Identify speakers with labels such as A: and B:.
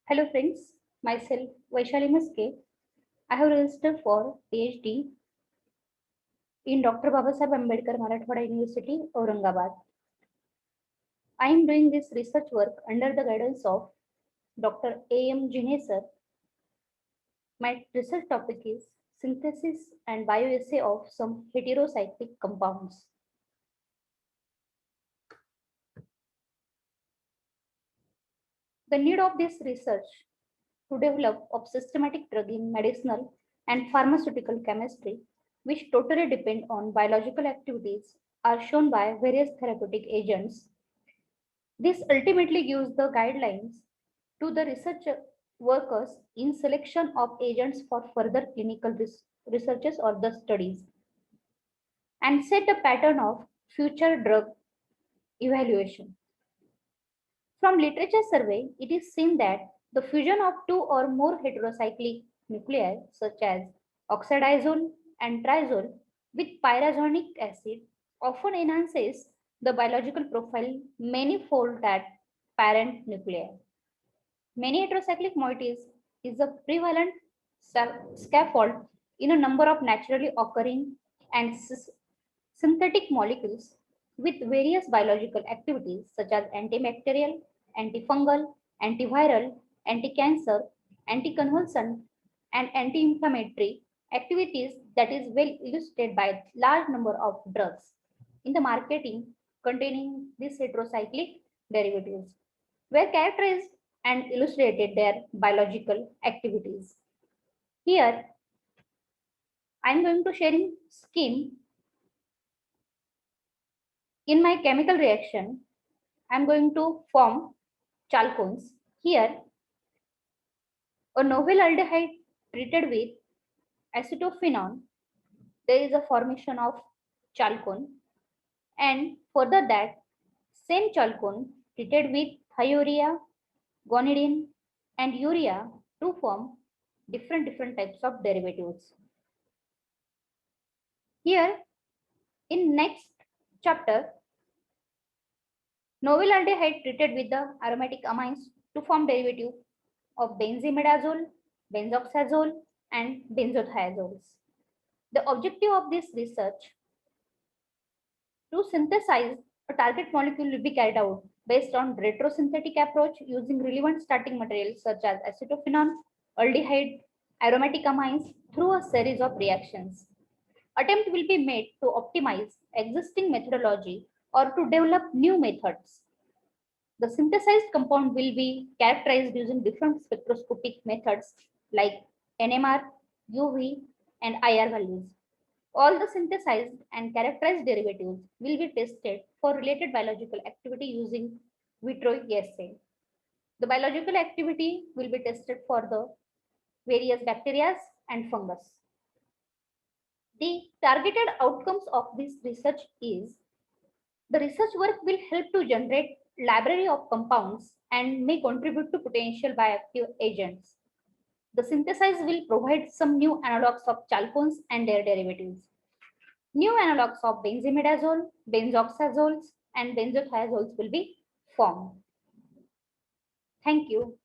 A: Hello friends, myself Vaishali Maske. I have registered for PhD in Dr. Babasaheb Ambedkar Marathwada University, Aurangabad. I am doing this research work under the guidance of Dr. A.M. Jine sir. My research topic is synthesis and bioassay of some heterocyclic compounds. The need of this research to develop of systematic drug in medicinal and pharmaceutical chemistry, which totally depend on biological activities, are shown by various therapeutic agents. This ultimately gives the guidelines to the research workers in selection of agents for further clinical researches or the studies and set a pattern of future drug evaluation. From literature survey, it is seen that the fusion of two or more heterocyclic nuclei such as oxidizole and triazole with pyrazonic acid often enhances the biological profile manifold that parent nuclei. Many heterocyclic moieties is a prevalent scaffold in a number of naturally occurring and synthetic molecules with various biological activities such as antibacterial, antifungal, antiviral, anti-cancer, anticonvulsant, and anti-inflammatory activities that is well illustrated by large number of drugs in the marketing containing these heterocyclic derivatives were characterized and illustrated their biological activities. Here, I am going to sharing scheme in my chemical reaction. I am going to form chalcones. Here, a novel aldehyde treated with acetophenone, there is a formation of chalcone, and further that same chalcone treated with thiourea, gonidine, and urea to form different types of derivatives. Here, in next chapter, novel aldehyde treated with the aromatic amines to form derivative of benzimidazole, benzoxazole, and benzothiazoles. The objective of this research to synthesize a target molecule will be carried out based on retrosynthetic approach using relevant starting materials such as acetophenone, aldehyde, aromatic amines through a series of reactions. Attempt will be made to optimize existing methodology or to develop new methods. The synthesized compound will be characterized using different spectroscopic methods like NMR, UV, and IR values. All the synthesized and characterized derivatives will be tested for related biological activity using vitro assay. The biological activity will be tested for the various bacteria and fungus. The targeted outcomes of this research is the research work will help to generate library of compounds and may contribute to potential bioactive agents. The synthesis will provide some new analogs of chalcones and their derivatives. New analogs of benzimidazole, benzoxazoles, and benzothiazoles will be formed. Thank you.